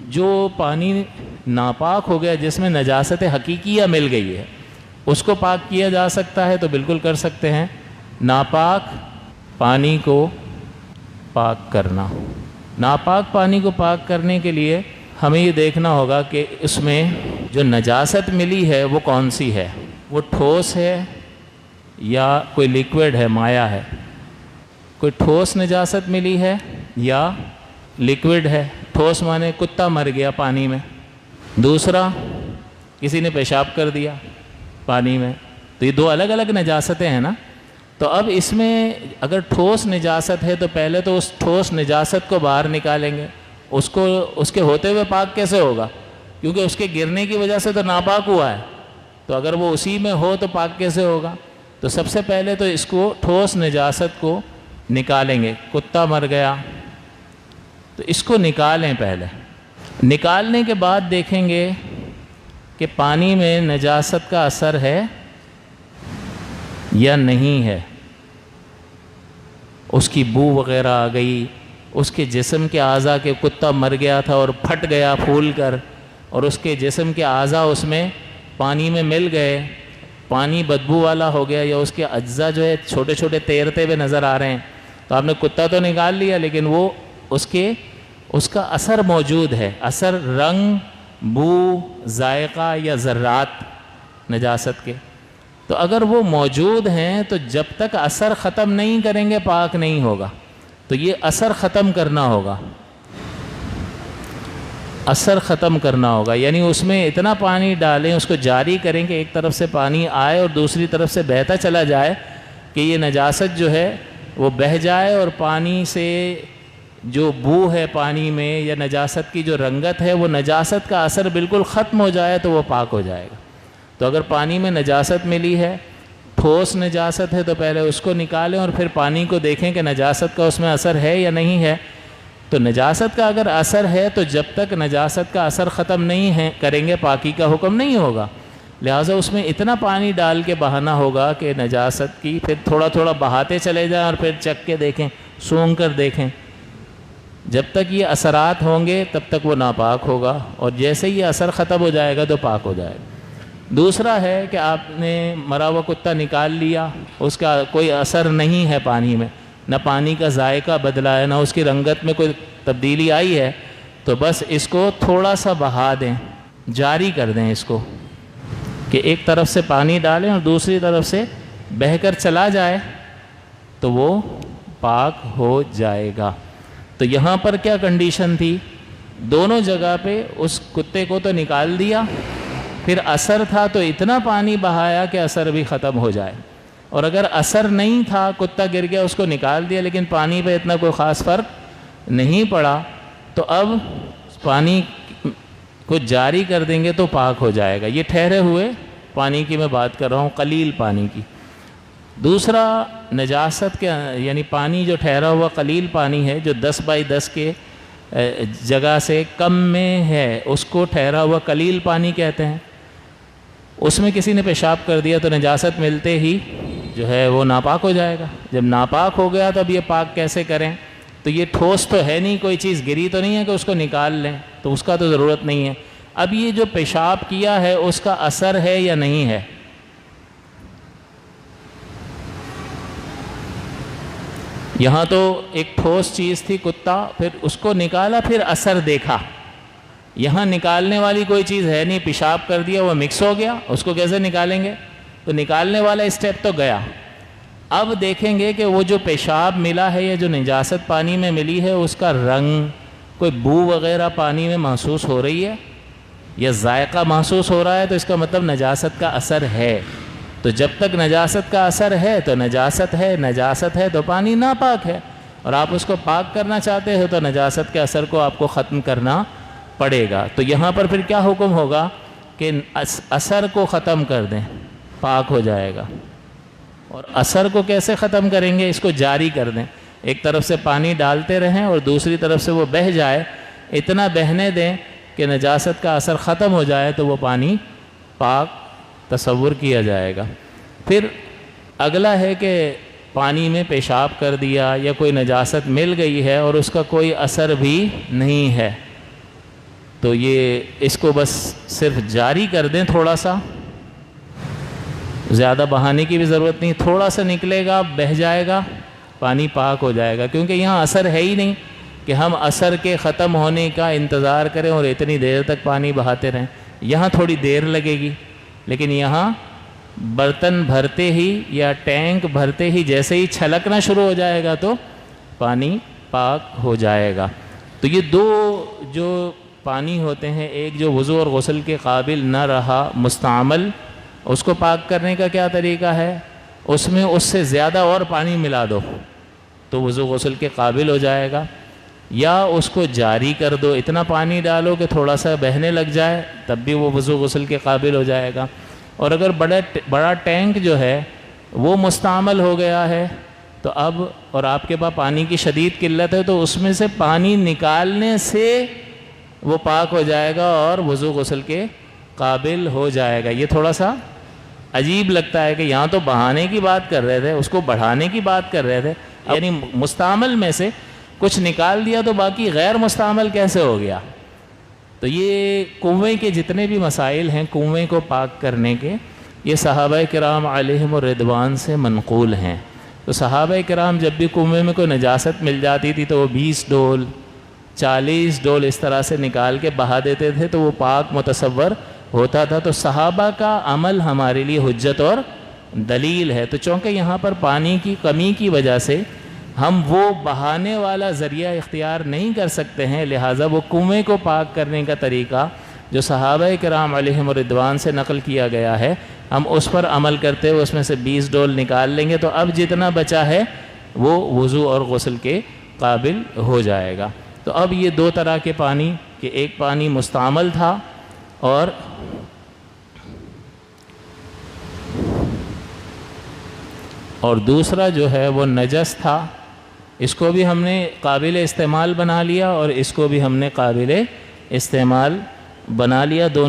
جو پانی ناپاک ہو گیا جس میں نجاست حقیقیہ مل گئی ہے اس کو پاک کیا جا سکتا ہے تو بالکل کر سکتے ہیں۔ ناپاک پانی کو پاک کرنا، ناپاک پانی کو پاک کرنے کے لیے ہمیں یہ دیکھنا ہوگا کہ اس میں جو نجاست ملی ہے وہ کون سی ہے، وہ ٹھوس ہے یا کوئی لیکوڈ ہے، مائع ہے۔ کوئی ٹھوس نجاست ملی ہے یا لیکوڈ ہے۔ ٹھوس مانے کتا مر گیا پانی میں، دوسرا کسی نے پیشاب کر دیا پانی میں، تو یہ دو الگ الگ نجاستیں ہیں نا۔ تو اب اس میں اگر ٹھوس نجاست ہے تو پہلے تو اس ٹھوس نجاست کو باہر نکالیں گے، اس کے ہوتے ہوئے پاک کیسے ہوگا؟ کیونکہ اس کے گرنے کی وجہ سے تو ناپاک ہوا ہے، تو اگر وہ اسی میں ہو تو پاک کیسے ہوگا؟ تو سب سے پہلے تو اس کو ٹھوس نجاست کو نکالیں گے۔ کتا مر گیا تو اس کو نکالیں، پہلے نکالنے کے بعد دیکھیں گے کہ پانی میں نجاست کا اثر ہے یا نہیں ہے۔ اس کی بو وغیرہ آ گئی، اس کے جسم کے اعضاء کے، کتا مر گیا تھا اور پھٹ گیا پھول کر، اور اس کے جسم کے اعضاء اس میں پانی میں مل گئے، پانی بدبو والا ہو گیا، یا اس کے اجزاء جو ہے چھوٹے چھوٹے تیرتے ہوئے نظر آ رہے ہیں، تو آپ نے کتا تو نکال لیا لیکن وہ اس کا اثر موجود ہے، اثر رنگ، بو، ذائقہ یا ذرات نجاست کے، تو اگر وہ موجود ہیں تو جب تک اثر ختم نہیں کریں گے پاک نہیں ہوگا۔ تو یہ اثر ختم کرنا ہوگا، اثر ختم کرنا ہوگا، یعنی اس میں اتنا پانی ڈالیں، اس کو جاری کریں کہ ایک طرف سے پانی آئے اور دوسری طرف سے بہتا چلا جائے، کہ یہ نجاست جو ہے وہ بہہ جائے اور پانی سے جو بو ہے پانی میں یا نجاست کی جو رنگت ہے وہ نجاست کا اثر بالکل ختم ہو جائے تو وہ پاک ہو جائے گا۔ تو اگر پانی میں نجاست ملی ہے، ٹھوس نجاست ہے، تو پہلے اس کو نکالیں اور پھر پانی کو دیکھیں کہ نجاست کا اس میں اثر ہے یا نہیں ہے۔ تو نجاست کا اگر اثر ہے تو جب تک نجاست کا اثر ختم نہیں ہے کریں گے پاکی کا حکم نہیں ہوگا، لہٰذا اس میں اتنا پانی ڈال کے بہانا ہوگا کہ نجاست کی پھر تھوڑا تھوڑا بہاتے چلے جائیں اور پھر چکھ کے دیکھیں، سونگھ کر دیکھیں۔ جب تک یہ اثرات ہوں گے تب تک وہ ناپاک ہوگا، اور جیسے یہ اثر ختم ہو جائے گا تو پاک ہو جائے گا۔ دوسرا ہے کہ آپ نے مرا ہوا کتا نکال لیا، اس کا کوئی اثر نہیں ہے پانی میں، نہ پانی کا ذائقہ بدلا ہے، نہ اس کی رنگت میں کوئی تبدیلی آئی ہے، تو بس اس کو تھوڑا سا بہا دیں، جاری کر دیں اس کو، کہ ایک طرف سے پانی ڈالیں اور دوسری طرف سے بہہ کر چلا جائے تو وہ پاک ہو جائے گا۔ تو یہاں پر کیا کنڈیشن تھی؟ دونوں جگہ پہ اس کتے کو تو نکال دیا، پھر اثر تھا تو اتنا پانی بہایا کہ اثر بھی ختم ہو جائے، اور اگر اثر نہیں تھا، کتا گر گیا اس کو نکال دیا لیکن پانی پہ اتنا کوئی خاص فرق نہیں پڑا، تو اب پانی کو جاری کر دیں گے تو پاک ہو جائے گا۔ یہ ٹھہرے ہوئے پانی کی میں بات کر رہا ہوں، قلیل پانی کی۔ دوسرا نجاست کے یعنی پانی جو ٹھہرا ہوا قلیل پانی ہے، جو 10 بائی 10 کے جگہ سے کم میں ہے، اس کو ٹھہرا ہوا قلیل پانی کہتے ہیں۔ اس میں کسی نے پیشاب کر دیا تو نجاست ملتے ہی جو ہے وہ ناپاک ہو جائے گا۔ جب ناپاک ہو گیا تو اب یہ پاک کیسے کریں؟ تو یہ ٹھوس تو ہے نہیں، کوئی چیز گری تو نہیں ہے کہ اس کو نکال لیں، تو اس کا تو ضرورت نہیں ہے۔ اب یہ جو پیشاب کیا ہے اس کا اثر ہے یا نہیں ہے؟ یہاں تو ایک ٹھوس چیز تھی کتا، پھر اس کو نکالا، پھر اثر دیکھا۔ یہاں نکالنے والی کوئی چیز ہے نہیں، پیشاب کر دیا، وہ مکس ہو گیا، اس کو کیسے نکالیں گے؟ تو نکالنے والا اسٹیپ تو گیا۔ اب دیکھیں گے کہ وہ جو پیشاب ملا ہے یا جو نجاست پانی میں ملی ہے اس کا رنگ، کوئی بو وغیرہ پانی میں محسوس ہو رہی ہے یا ذائقہ محسوس ہو رہا ہے، تو اس کا مطلب نجاست کا اثر ہے۔ تو جب تک نجاست کا اثر ہے تو نجاست ہے، نجاست ہے تو پانی ناپاک ہے، اور آپ اس کو پاک کرنا چاہتے ہو تو نجاست کے اثر کو آپ کو ختم کرنا پڑے گا۔ تو یہاں پر پھر کیا حکم ہوگا کہ اثر کو ختم کر دیں، پاک ہو جائے گا۔ اور اثر کو کیسے ختم کریں گے؟ اس کو جاری کر دیں، ایک طرف سے پانی ڈالتے رہیں اور دوسری طرف سے وہ بہہ جائے، اتنا بہنے دیں کہ نجاست کا اثر ختم ہو جائے تو وہ پانی پاک تصور کیا جائے گا۔ پھر اگلا ہے کہ پانی میں پیشاب کر دیا یا کوئی نجاست مل گئی ہے اور اس کا کوئی اثر بھی نہیں ہے، تو یہ اس کو بس صرف جاری کر دیں تھوڑا سا، زیادہ بہانے کی بھی ضرورت نہیں، تھوڑا سا نکلے گا بہہ جائے گا، پانی پاک ہو جائے گا، کیونکہ یہاں اثر ہے ہی نہیں کہ ہم اثر کے ختم ہونے کا انتظار کریں اور اتنی دیر تک پانی بہاتے رہیں۔ یہاں تھوڑی دیر لگے گی، لیکن یہاں برتن بھرتے ہی یا ٹینک بھرتے ہی جیسے ہی چھلکنا شروع ہو جائے گا تو پانی پاک ہو جائے گا۔ تو یہ دو جو پانی ہوتے ہیں، ایک جو وضو اور غسل کے قابل نہ رہا مستعمل، اس کو پاک کرنے کا کیا طریقہ ہے؟ اس میں اس سے زیادہ اور پانی ملا دو تو وضو غسل کے قابل ہو جائے گا، یا اس کو جاری کر دو، اتنا پانی ڈالو کہ تھوڑا سا بہنے لگ جائے، تب بھی وہ وضو غسل کے قابل ہو جائے گا۔ اور اگر بڑا ٹینک جو ہے وہ مستعمل ہو گیا ہے تو اب، اور آپ کے پاس پانی کی شدید قلت ہے، تو اس میں سے پانی نکالنے سے وہ پاک ہو جائے گا اور وضو غسل کے قابل ہو جائے گا۔ یہ تھوڑا سا عجیب لگتا ہے کہ یہاں تو بہانے کی بات کر رہے تھے، اس کو بڑھانے کی بات کر رہے تھے، یعنی مستعمل میں سے کچھ نکال دیا تو باقی غیر مستعمل کیسے ہو گیا؟ تو یہ کنویں کے جتنے بھی مسائل ہیں کنویں کو پاک کرنے کے، یہ صحابہ کرام علیہم الرضوان سے منقول ہیں۔ تو صحابہ کرام جب بھی کنویں میں کوئی نجاست مل جاتی تھی تو وہ 20 ڈول 40 ڈول اس طرح سے نکال کے بہا دیتے تھے تو وہ پاک متصور ہوتا تھا۔ تو صحابہ کا عمل ہمارے لیے حجت اور دلیل ہے۔ تو چونکہ یہاں پر پانی کی کمی کی وجہ سے ہم وہ بہانے والا ذریعہ اختیار نہیں کر سکتے ہیں، لہٰذا وہ کنویں کو پاک کرنے کا طریقہ جو صحابہ کرام علیہم الرضوان سے نقل کیا گیا ہے، ہم اس پر عمل کرتے ہوئے اس میں سے 20 ڈول نکال لیں گے تو اب جتنا بچا ہے وہ وضو اور غسل کے قابل ہو جائے گا۔ تو اب یہ دو طرح کے پانی، کہ ایک پانی مستعمل تھا اور دوسرا جو ہے وہ نجس تھا، اس کو بھی ہم نے قابل استعمال بنا لیا اور اس کو بھی ہم نے قابل استعمال بنا لیا، دونوں